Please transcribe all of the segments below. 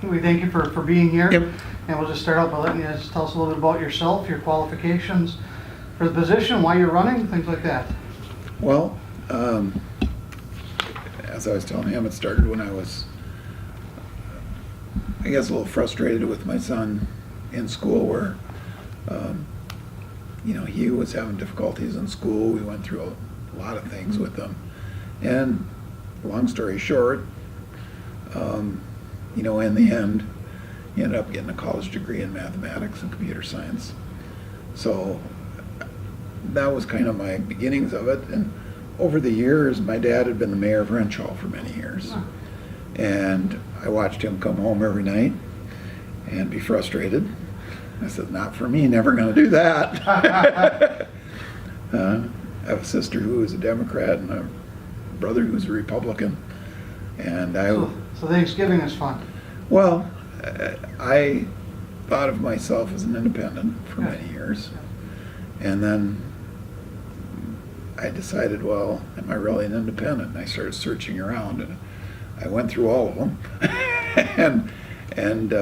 We thank you for being here. Yep. And we'll just start out by letting you just tell us a little bit about yourself, your qualifications for the position, why you're running, things like that. Well, as I was telling him, it started when I was, I guess, a little frustrated with my son in school where, he was having difficulties in school. We went through a lot of things with him. And long story short, in the end, he ended up getting a college degree in mathematics and computer science. So that was kind of my beginnings of it. And over the years, my dad had been the mayor of Wrenshall for many years. And I watched him come home every night and be frustrated. I said, not for me, never going to do that. I have a sister who is a Democrat and a brother who's a Republican. And So Thanksgiving is fun. well, I thought of myself as an independent for many years. And then I decided, well, am I really an independent? And I started searching around, and I went through all of them. and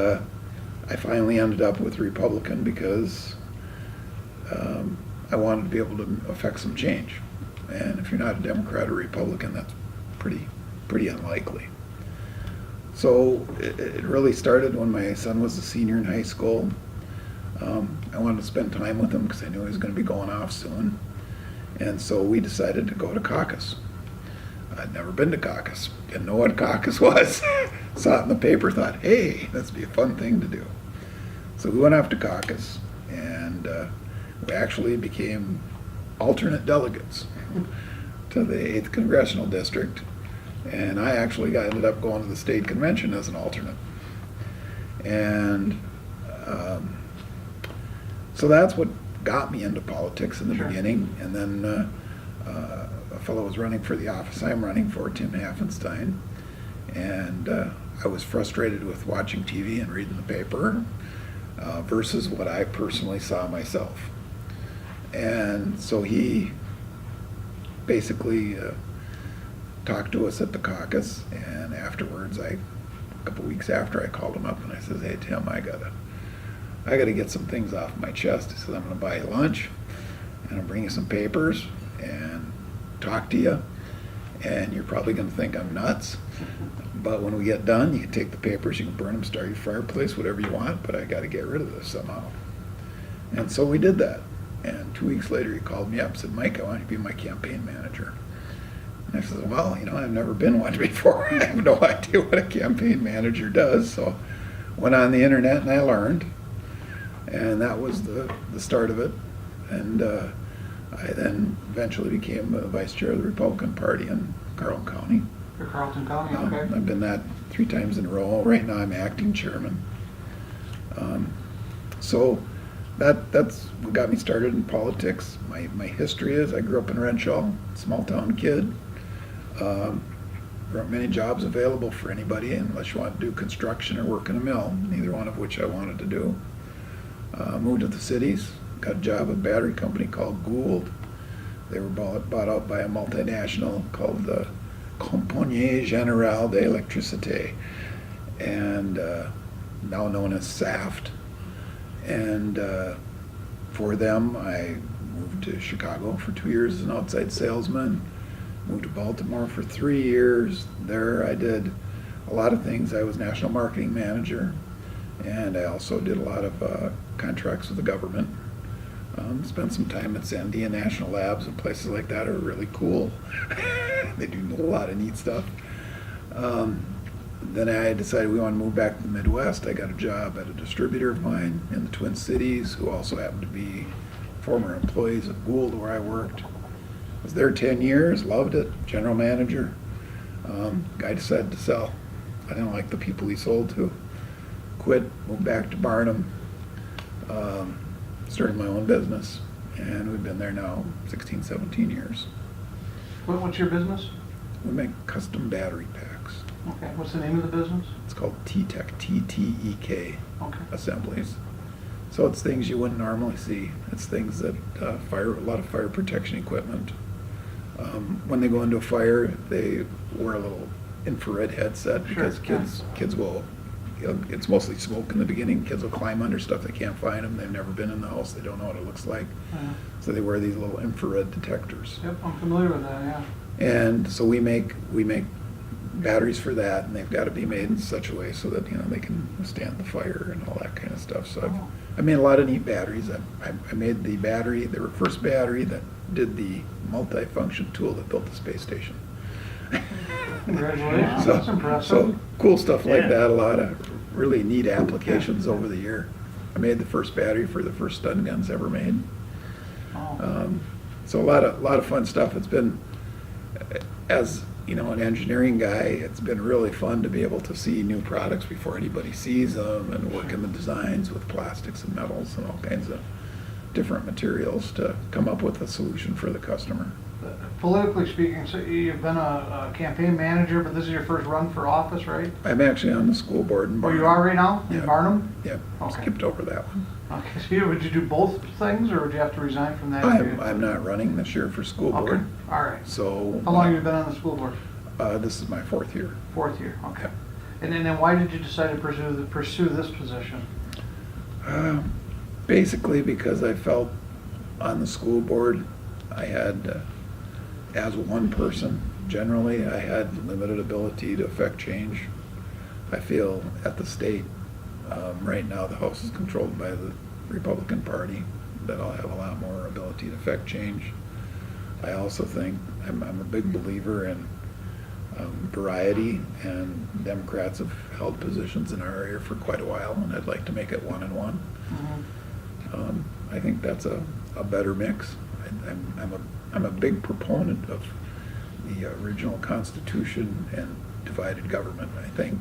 I finally ended up with Republican because I wanted to be able to affect some change. And if you're not a Democrat or Republican, that's pretty unlikely. So it really started when my son was a senior in high school. I wanted to spend time with him because I knew he was going to be going off soon. And so we decided to go to caucus. I'd never been to caucus, didn't know what caucus was. Saw it in the paper, thought, hey, that'd be a fun thing to do. So we went off to caucus, and we actually became alternate delegates to the 8th Congressional District. And I actually ended up going to the state convention as an alternate. And so that's what got me into politics in the beginning. And then a fellow was running for the office I'm running for, Tim Haffenstein. And I was frustrated with watching TV and reading the paper versus what I personally saw myself. And so he basically talked to us at the caucus, and afterwards, a couple weeks after, I called him up and I said, hey, Tim, I gotta get some things off my chest. He said, I'm gonna buy you lunch, and I'll bring you some papers, and talk to you, and you're probably gonna think I'm nuts, but when we get done, you can take the papers, you can burn them, start your fireplace, whatever you want, but I gotta get rid of this somehow. And so we did that, and 2 weeks later, he called me up and said, Mike, I want you to be my campaign manager. And I said, well, I've never been one before. I have no idea what a campaign manager does. So went on the internet and I learned. And that was the start of it. And I then eventually became the vice chair of the Republican Party in Carleton County. For Carleton County, okay. I've been that 3 times in a row. Right now I'm acting chairman. So that's what got me started in politics. My history is I grew up in Wrenshall, small town kid. There aren't many jobs available for anybody unless you want to do construction or work in a mill, neither one of which I wanted to do. Moved to the cities, got a job at a battery company called Gould. They were bought out by a multinational called the Compagnie Générale d'Électricité, and now known as SAFT. And for them, I moved to Chicago for 2 years as an outside salesman. Moved to Baltimore for 3 years. There I did a lot of things. I was national marketing manager, and I also did a lot of contracts with the government. Spent some time at Sandia National Labs and places like that are really cool. They do a lot of neat stuff. Then I decided we want to move back to the Midwest. I got a job at a distributor of mine in the Twin Cities who also happened to be former employees of Gould where I worked. Was there 10 years, loved it, general manager. Guy decided to sell. I didn't like the people he sold to. Quit, moved back to Barnum, started my own business, and we've been there now 16, 17 years. What's your business? We make custom battery packs. Okay, what's the name of the business? It's called T-Tech, T-T-E-K Okay. assemblies. So it's things you wouldn't normally see. It's things that a lot of fire protection equipment. When they go into a fire, they wear a little infrared headset because kids will it's mostly smoke in the beginning. Kids will climb under stuff, they can't find them, they've never been in the house, they don't know what it looks like. Yeah. So they wear these little infrared detectors. Yep, I'm familiar with that, yeah. And so we make batteries for that, and they've got to be made in such a way so that, you know, they can withstand the fire and all that kind of stuff. So Oh. I made a lot of neat batteries. I made the battery, the first battery that did the multi-function tool that built the space station. Congratulations, So- that's impressive. So cool stuff like Yeah. that, a lot of really neat applications over the year. I made the first battery for the first stun guns ever made. Oh. So a lot of fun stuff. It's been, as you know, an engineering guy, it's been really fun to be able to see new products before anybody sees them and work in the designs with plastics and metals and all kinds of different materials to come up with a solution for the customer. Politically speaking, so you've been a campaign manager, but this is your first run for office, right? I'm actually on the school board in Oh, Barnum. you are right now, in Yeah. Barnum? Yep, Okay. skipped over that one. Okay, so would you do both things, or would you have to resign from that? I'm not running this year for school Okay, board, all right. so. How long have you been on the school board? This is my 4th year. 4th year, okay. And then why did you decide to pursue this position? Basically because I felt on the school board, I had, as one person, generally, I had limited ability to affect change. I feel at the state, right now, the House is controlled by the Republican Party, that I'll have a lot more ability to affect change. I also think, I'm a big believer in variety, and Democrats have held positions in our area for quite a while, and I'd like to make it 1-and-1. Mhm. I think that's a better mix. I'm a big proponent of the original Constitution and divided government. I think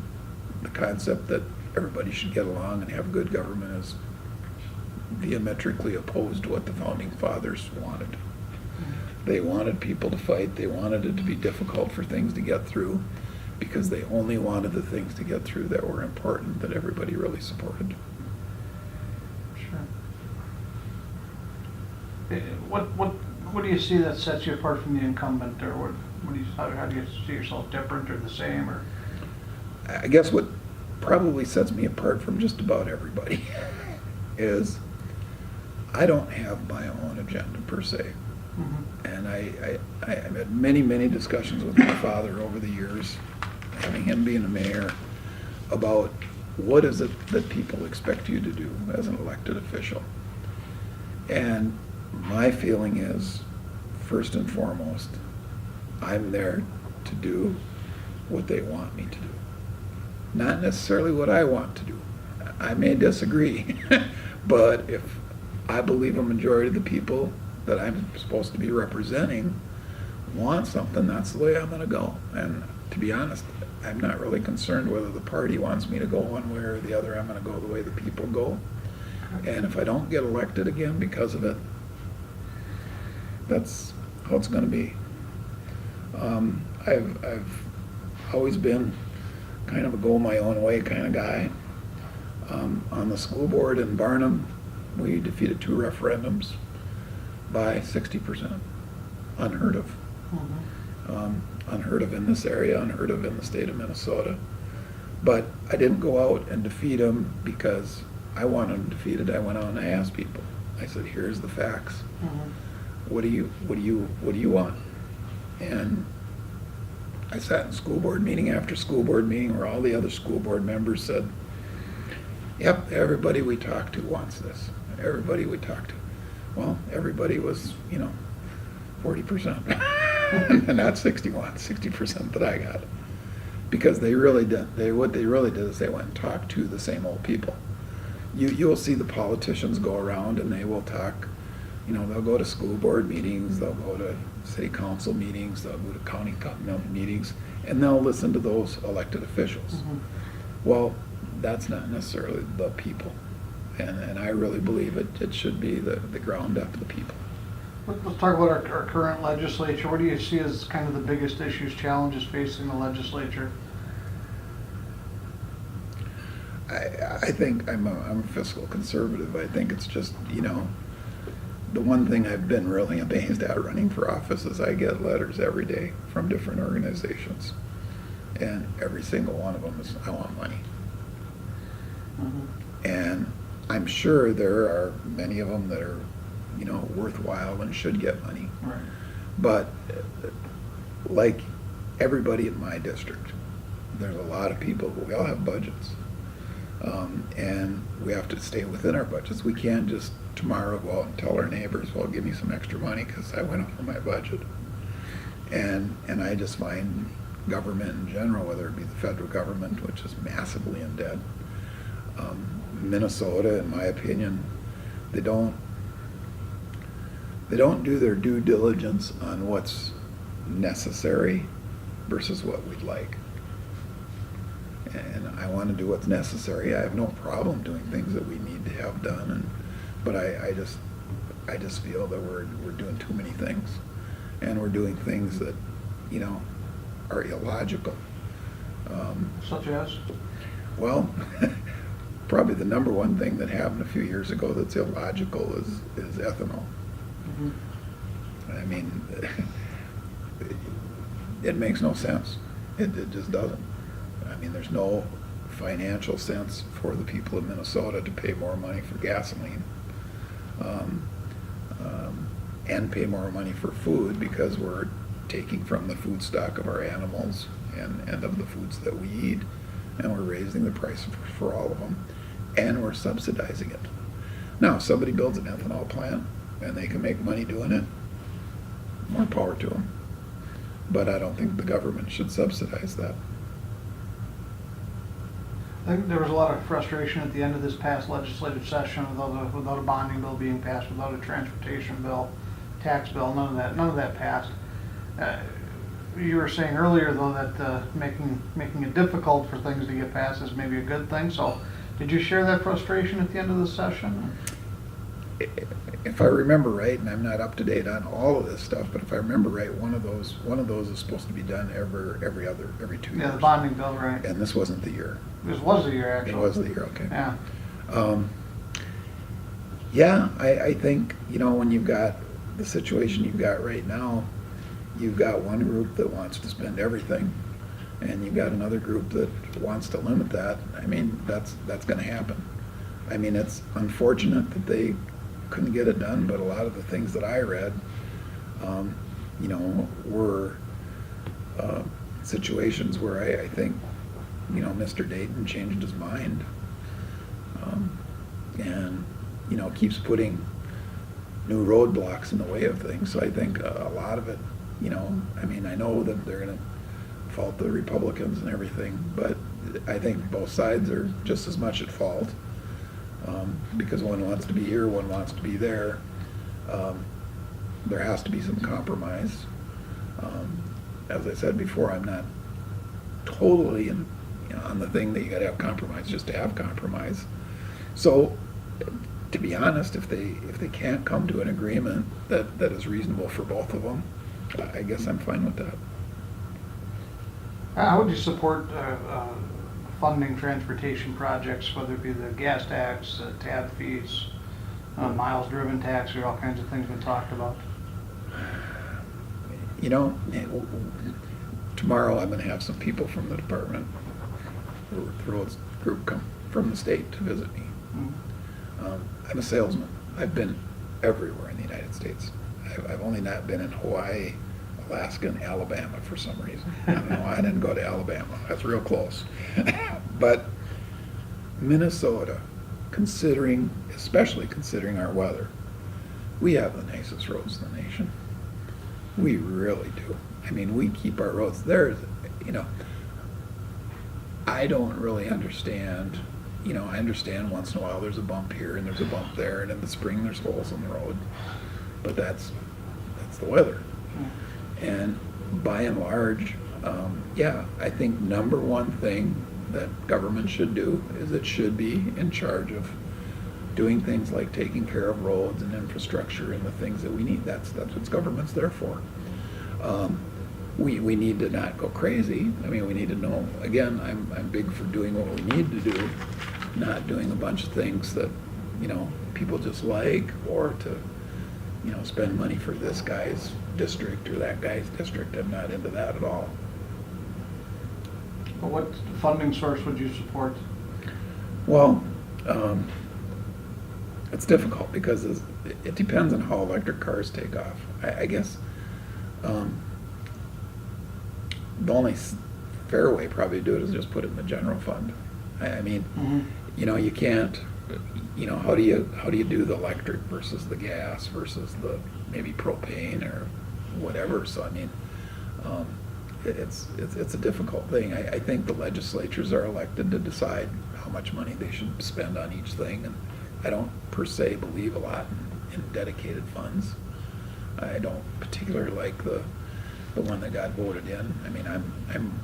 the concept that everybody should get along and have good government is diametrically opposed to what the founding fathers wanted. They wanted people to fight. They wanted it to be difficult for things to get through because they only wanted the things to get through that were important, that everybody really supported. Sure. What do you see that sets you apart from the incumbent, or how do you see yourself different or the same, or? I guess what probably sets me apart from just about everybody is I don't have my own agenda per se. Mhm. And I've had many discussions with my father over the years, having him being a mayor, about what is it that people expect you to do as an elected official. And my feeling is, first and foremost, I'm there to do what they want me to do. Not necessarily what I want to do. I may disagree, but if I believe a majority of the people that I'm supposed to be representing want something, that's the way I'm gonna go. And to be honest, I'm not really concerned whether the party wants me to go one way or the other. I'm gonna go the way the people go. And if I don't get elected again because of it, that's how it's gonna be. I've always been kind of a go my own way kind of guy. On the school board in Barnum, we defeated 2 referendums by 60%. Unheard of. Mhm. Unheard of in this area, unheard of in the state of Minnesota. But I didn't go out and defeat them because I wanted them defeated. I went out and I asked people. I said, here's the facts. Mhm. What do you want? And I sat in school board meeting after school board meeting where all the other school board members said, yep, everybody we talk to wants this. Everybody we talk to. Well, everybody was, 40%. And not 60% that I got. Because they really did, what they really did is they went and talked to the same old people. You'll see the politicians go around and they will talk, they'll go to school board meetings, they'll go to city council meetings, they'll go to county meetings, and they'll listen to those elected officials. Mhm. Well, that's not necessarily the people. And I really believe it should be the ground up, the people. Let's talk about our current legislature. What do you see as kind of the biggest issues, challenges facing the legislature? I think I'm a fiscal conservative. I think it's just, the one thing I've been really amazed at running for office is I get letters every day from different organizations. And every single one of them is, I want money. Mhm. And I'm sure there are many of them that are, worthwhile and should get money. Right. But like everybody in my district, there's a lot of people, we all have budgets. And we have to stay within our budgets. We can't just tomorrow go out and tell our neighbors, well, give me some extra money because I went over my budget. And I just find government in general, whether it be the federal government, which is massively in debt, Minnesota, in my opinion, they don't do their due diligence on what's necessary versus what we'd like. And I want to do what's necessary. I have no problem doing things that we need to have done, but I just feel that we're doing too many things, and we're doing things that are illogical. Such as? Well, probably the number one thing that happened a few years ago that's illogical is ethanol. Mhm. I mean, it makes no sense. It just doesn't. I mean, there's no financial sense for the people of Minnesota to pay more money for gasoline and pay more money for food because we're taking from the food stock of our animals and of the foods that we eat, and we're raising the price for all of them, and we're subsidizing it. Now, if somebody builds an ethanol plant and they can make money doing it, more power to them. But I don't think the government should subsidize that. I think there was a lot of frustration at the end of this past legislative session without a bonding bill being passed, without a transportation bill, tax bill, none of that passed. You were saying earlier though that making it difficult for things to get passed is maybe a good thing. So did you share that frustration at the end of the session? If I remember right, and I'm not up to date on all of this stuff, but if I remember right, one of those is supposed to be done every 2 years. Yeah, the bonding bill, right. And this wasn't the year. This was the year, actually. It was the year, okay. Yeah. Yeah, I think, when you've got the situation you've got right now, you've got one group that wants to spend everything, and you've got another group that wants to limit that. I mean, that's going to happen. I mean, it's unfortunate that they couldn't get it done, but a lot of the things that I read, were situations where I think, Mr. Dayton changed his mind, and, keeps putting new roadblocks in the way of things. So I think a lot of it, I mean, I know that they're going to fault the Republicans and everything, but I think both sides are just as much at fault. Because one wants to be here, one wants to be there. There has to be some compromise. As I said before, I'm not totally on the thing that you got to have compromise just to have compromise. So, to be honest, if they can't come to an agreement that is reasonable for both of them, I guess I'm fine with that. How would you support funding transportation projects, whether it be the gas tax, tab fees, miles driven tax, or all kinds of things been talked about? Tomorrow I'm going to have some people from the department, the roads group, come from the state to visit me. I'm a salesman. I've been everywhere in the United States. I've only not been in Hawaii, Alaska, and Alabama for some reason. I don't know why I didn't go to Alabama. That's real close. But Minnesota, especially considering our weather, we have the nicest roads in the nation. We really do. I mean, we keep our roads. I don't really understand. I understand once in a while there's a bump here and there's a bump there, and in the spring there's holes in the road. But that's the weather. And by and large, I think number one thing that government should do is it should be in charge of doing things like taking care of roads and infrastructure and the things that we need. That's what government's there for. We need to not go crazy. I mean, we need to know, again, I'm big for doing what we need to do, not doing a bunch of things that, people just like, or to, spend money for this guy's district or that guy's district. I'm not into that at all. But what funding source would you support? Well, it's difficult because it depends on how electric cars take off. I guess the only fair way probably to do it is just put it in the general fund. I mean, you can't, how do you do the electric versus the gas versus the maybe propane or whatever? So I mean, it's a difficult thing. I think the legislatures are elected to decide how much money they should spend on each thing, and I don't per se believe a lot in dedicated funds. I don't particularly like the one that got voted in. I mean, I'm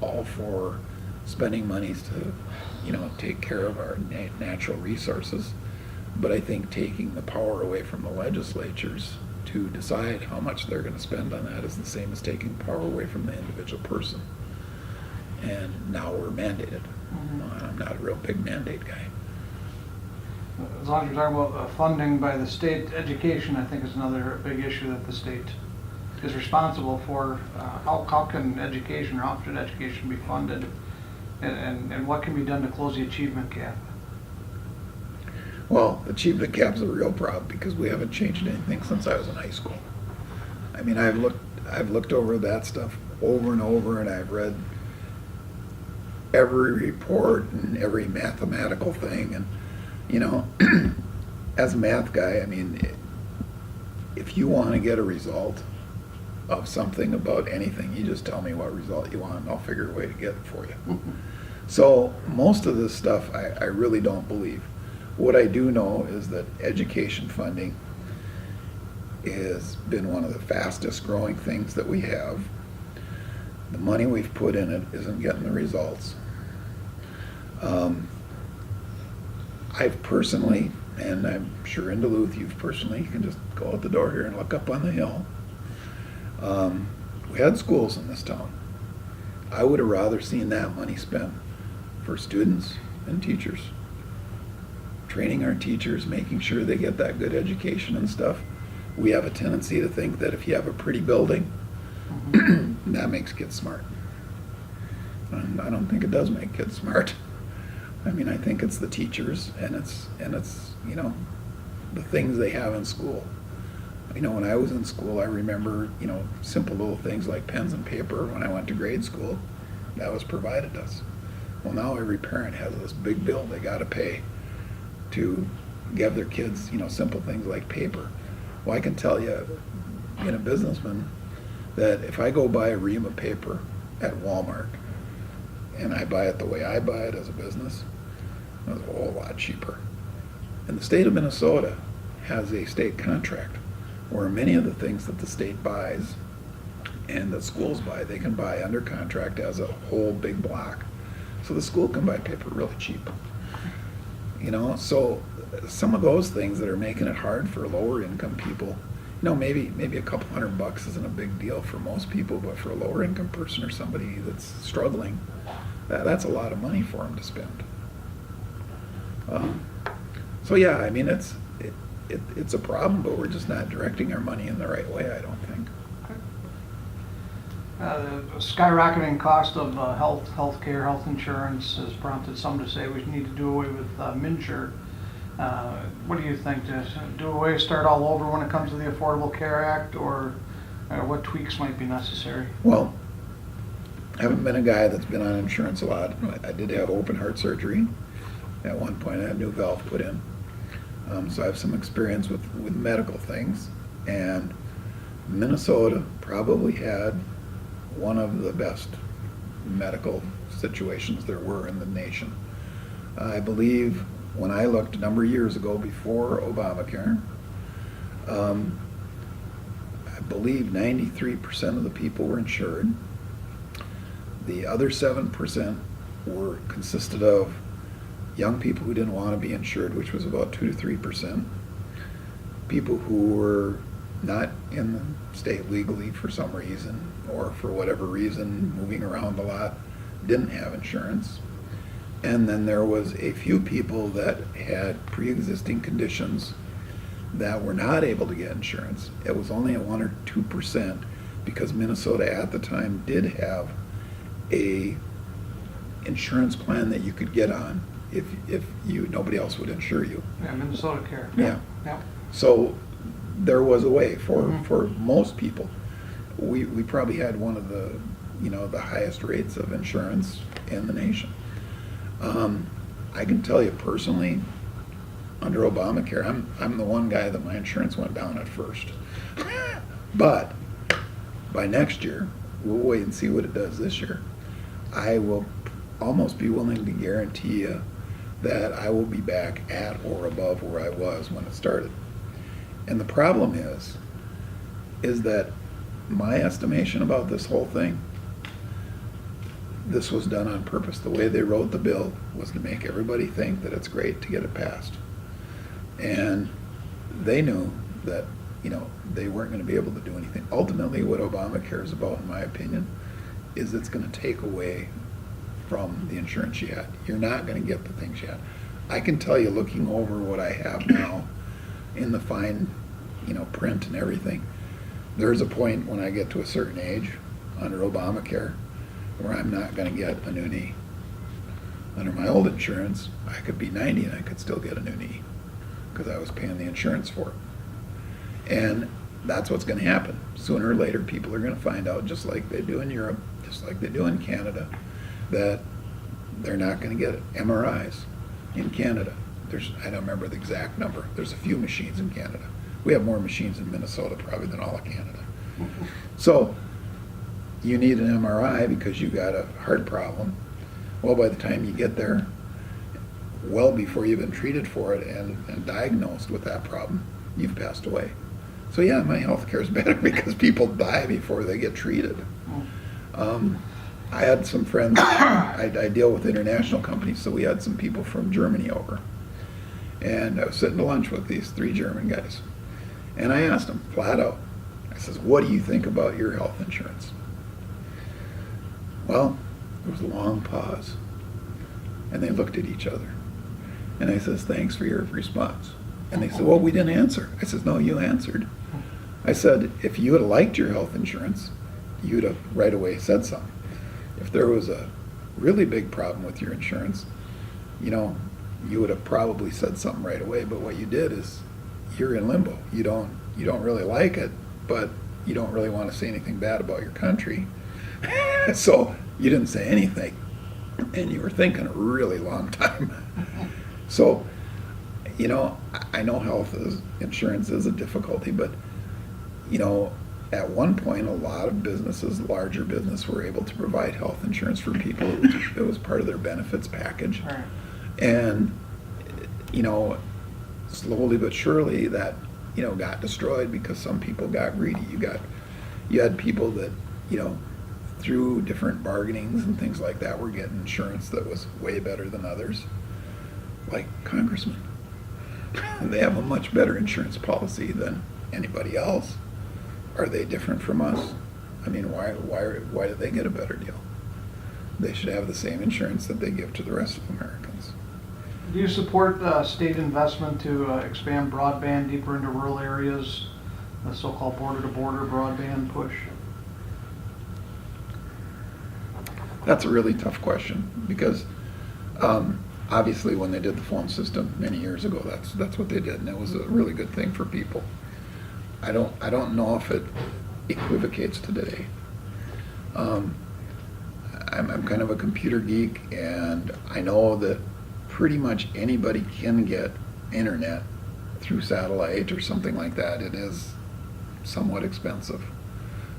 all for spending monies to, take care of our natural resources, but I think taking the power away from the legislatures to decide how much they're going to spend on that is the same as taking power away from the individual person. And now we're mandated. I'm not a real big mandate guy. As long as you're talking about funding by the state, education, I think is another big issue that the state is responsible for. How can education, or how should education be funded? And what can be done to close the achievement gap? Well, achievement gap's a real problem because we haven't changed anything since I was in high school. I mean, I've looked over that stuff over and over, and I've read every report and every mathematical thing, and as a math guy, I mean, if you want to get a result of something about anything, you just tell me what result you want and I'll figure a way to get it for you. So most of this stuff I really don't believe. What I do know is that education funding has been one of the fastest growing things that we have. The money we've put in it isn't getting the results. I've personally, and I'm sure in Duluth you can just go out the door here and look up on the hill. We had schools in this town. I would have rather seen that money spent for students and teachers. Training our teachers, making sure they get that good education and stuff. We have a tendency to think that if you have a pretty building, that makes kids smart. And I don't think it does make kids smart. I mean, I think it's the teachers and it's the things they have in school. When I was in school, I remember, simple little things like pens and paper. When I went to grade school, that was provided us. Well, now every parent has this big bill they got to pay to give their kids, simple things like paper. Well, I can tell you, being a businessman, that if I go buy a ream of paper at Walmart, and I buy it the way I buy it as a business, it's a whole lot cheaper. And the state of Minnesota has a state contract where many of the things that the state buys and that schools buy, they can buy under contract as a whole big block. So the school can buy paper really cheap. So some of those things that are making it hard for lower income people, maybe a couple $100 isn't a big deal for most people, but for a lower income person or somebody that's struggling, that's a lot of money for them to spend. So yeah, I mean, it's a problem, but we're just not directing our money in the right way, I don't think. The skyrocketing cost of healthcare, health insurance has prompted some to say we need to do away with MNsure. What do you think? To do away, start all over when it comes to the Affordable Care Act, or what tweaks might be necessary? Well, I haven't been a guy that's been on insurance a lot. I did have open heart surgery. At one point I had a new valve put in. So I have some experience with medical things. And Minnesota probably had one of the best medical situations there were in the nation. I believe when I looked a number of years ago before Obamacare, I believe 93% of the people were insured. The other 7% consisted of young people who didn't want to be insured, which was about 2 to 3%. People who were not in the state legally for some reason, or for whatever reason, moving around a lot, didn't have insurance. And then there was a few people that had pre-existing conditions that were not able to get insurance. It was only at 1 or 2% because Minnesota at the time did have a insurance plan that you could get on if nobody else would insure you. Yeah, Minnesota Care. Yeah. Yeah. So there was a way for, Mhm. for most people. We probably had one of the, the highest rates of insurance in the nation. I can tell you personally, under Obamacare, I'm the one guy that my insurance went down at first. But by next year, we'll wait and see what it does this year. I will almost be willing to guarantee you that I will be back at or above where I was when it started. And the problem is that my estimation about this whole thing, this was done on purpose. The way they wrote the bill was to make everybody think that it's great to get it passed. And they knew that, they weren't going to be able to do anything. Ultimately, what Obamacare is about, in my opinion, is it's going to take away from the insurance you had. You're not going to get the things you had. I can tell you, looking over what I have now in the fine, print and everything, there's a point when I get to a certain age under Obamacare where I'm not going to get a new knee. Under my old insurance, I could be 90 and I could still get a new knee because I was paying the insurance for it. And that's what's going to happen. Sooner or later, people are going to find out, just like they do in Europe, just like they do in Canada, that they're not going to get MRIs in Canada. I don't remember the exact number. There's a few machines in Canada. We have more machines in Minnesota probably than all of Canada. So you need an MRI because you got a heart problem. Well, by the time you get there, well before you've been treated for it and diagnosed with that problem, you've passed away. So yeah, my health care is better because people die before they get treated. I had some friends, I deal with international companies, so we had some people from Germany over. And I was sitting to lunch with these 3 German guys. And I asked them flat out, I says, what do you think about your health insurance? Well, there was a long pause. And they looked at each other. And I says, thanks for your response. And they said, well, we didn't answer. I says, no, you answered. I said, if you had liked your health insurance, you'd have right away said something. If there was a really big problem with your insurance, you would have probably said something right away. But what you did is you're in limbo. You don't really like it, but you don't really want to say anything bad about your country. So you didn't say anything. And you were thinking a really long time. So, I know insurance is a difficulty, but, at one point, a lot of businesses, larger business, were able to provide health insurance for people. It was part of their benefits package. Right. And, slowly but surely that, got destroyed because some people got greedy. You had people that, through different bargainings and things like that were getting insurance that was way better than others, like congressmen. And they have a much better insurance policy than anybody else. Are they different from us? I mean, why do they get a better deal? They should have the same insurance that they give to the rest of Americans. Do you support state investment to expand broadband deeper into rural areas, the so-called border-to-border broadband push? That's a really tough question because obviously when they did the phone system many years ago, that's what they did, and it was a really good thing for people. I don't know if it equivocates to today. I'm kind of a computer geek, and I know that pretty much anybody can get internet through satellite or something like that. It is somewhat expensive.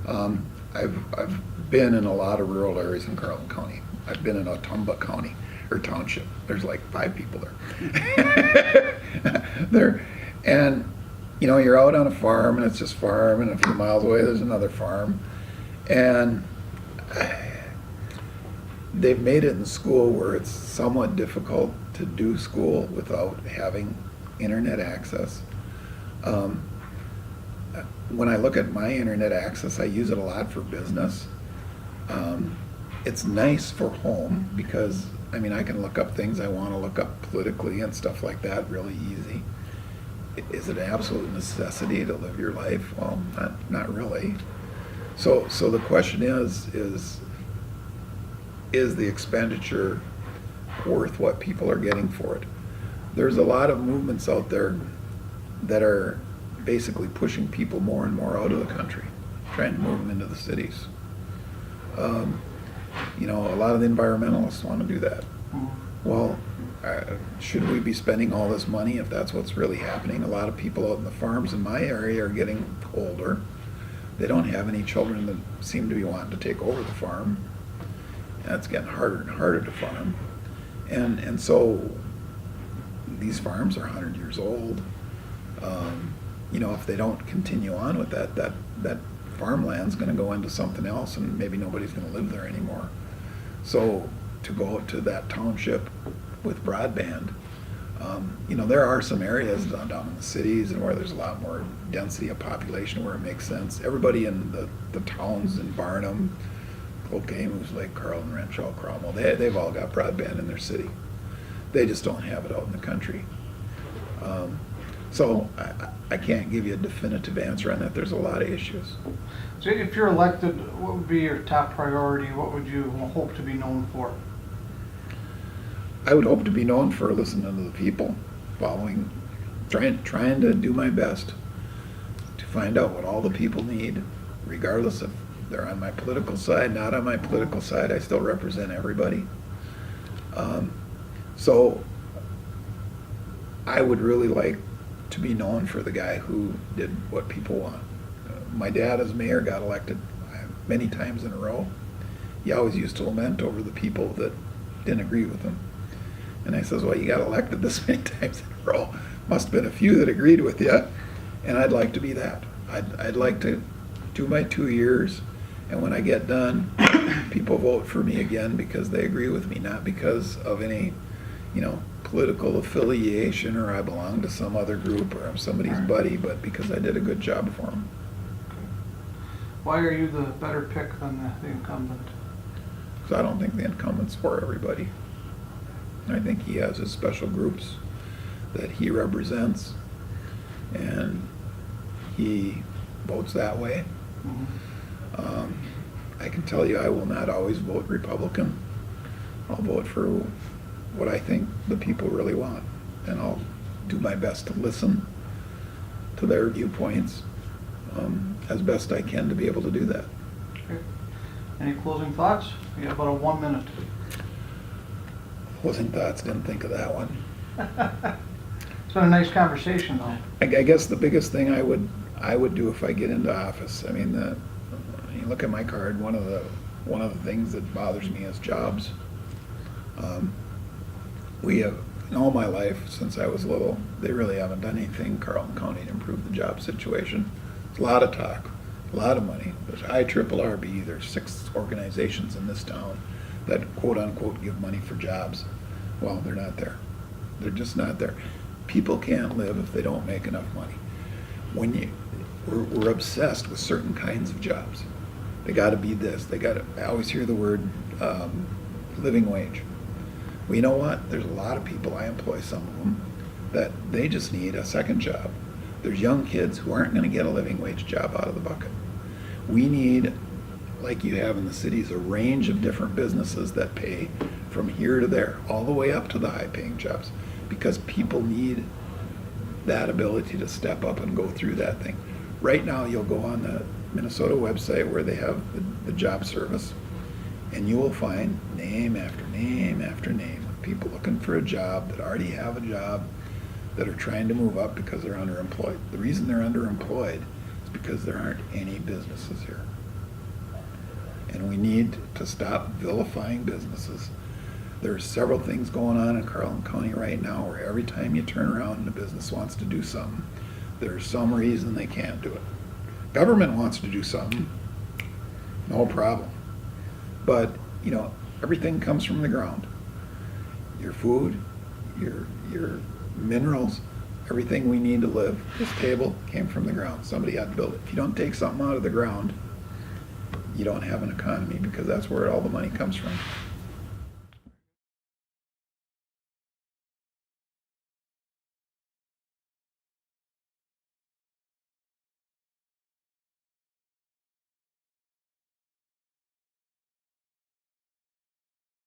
I've been in a lot of rural areas in Carleton County. I've been in Ottumba County, or township. There's like 5 people there. And you're out on a farm, and it's just farm, and a few miles away there's another farm. And they've made it in school where it's somewhat difficult to do school without having internet access. When I look at my internet access, I use it a lot for business. It's nice for home because, I can look up things I want to look up politically and stuff like that really easy. Is it an absolute necessity to live your life? Well, not really. So the question is is the expenditure worth what people are getting for it? There's a lot of movements out there that are basically pushing people more and more out of the country, trying to move them into the cities. You know, a lot of the environmentalists want to do that. Well, should we be spending all this money if that's what's really happening? A lot of people out in the farms in my area are getting older. They don't have any children that seem to be wanting to take over the farm. And it's getting harder and harder to farm. And so these farms are 100 years old. You know, if they don't continue on with that farmland's going to go into something else, and maybe nobody's going to live there anymore. So to go out to that township with broadband, you know, there are some areas down in the cities and where there's a lot more density of population where it makes sense. Everybody in the towns in Barnum, Cloquet, Moose Lake, Carlton, Rancho, Cromwell, they've all got broadband in their city. They just don't have it out in the country. So I can't give you a definitive answer on that. There's a lot of issues. So if you're elected, what would be your top priority? What would you hope to be known for? I would hope to be known for listening to the people, trying to do my best to find out what all the people need, regardless if they're on my political side, not on my political side. I still represent everybody. So I would really like to be known for the guy who did what people want. My dad as mayor got elected many times in a row. He always used to lament over the people that didn't agree with him. And I says, well, you got elected this many times in a row. Must have been a few that agreed with you. And I'd like to be that. I'd like to do my 2 years, and when I get done, people vote for me again because they agree with me, not because of any, you know, political affiliation or I belong to some other group or I'm somebody's buddy, but because I did a good job for them. Why are you the better pick than the incumbent? So I don't think the incumbent's for everybody. I think he has his special groups that he represents, and he votes that way. I can tell you I will not always vote Republican. I'll vote for what I think the people really want, and I'll do my best to listen to their viewpoints as best I can to be able to do that. Okay. Any closing thoughts? You have about 1 minute. Closing thoughts, didn't think of that one. It's been a nice conversation, though. I guess the biggest thing I would do if I get into office, I mean, you look at my card, one of the things that bothers me is jobs. We have, in all my life, since I was little, they really haven't done anything in Carlton County to improve the job situation. It's a lot of talk, a lot of money. There's IRRB, there's 6 organizations in this town that quote unquote give money for jobs. Well, they're not there. They're just not there. People can't live if they don't make enough money. We're obsessed with certain kinds of jobs. They got to be this. I always hear the word living wage. Well, you know what? There's a lot of people, I employ some of them, that they just need a second job. There's young kids who aren't going to get a living wage job out of the bucket. We need, like you have in the cities, a range of different businesses that pay from here to there, all the way up to the high-paying jobs, because people need that ability to step up and go through that thing. Right now, you'll go on the Minnesota website where they have the job service, and you will find name after name after name of people looking for a job that already have a job, that are trying to move up because they're underemployed. The reason they're underemployed is because there aren't any businesses here. And we need to stop vilifying businesses. There are several things going on in Carlton County right now where every time you turn around and a business wants to do something, there's some reason they can't do it. Government wants to do something, no problem. But, you know, everything comes from the ground. Your food, your minerals, everything we need to live. This table came from the ground. Somebody had to build it. If you don't take something out of the ground, you don't have an economy, because that's where all the money comes from.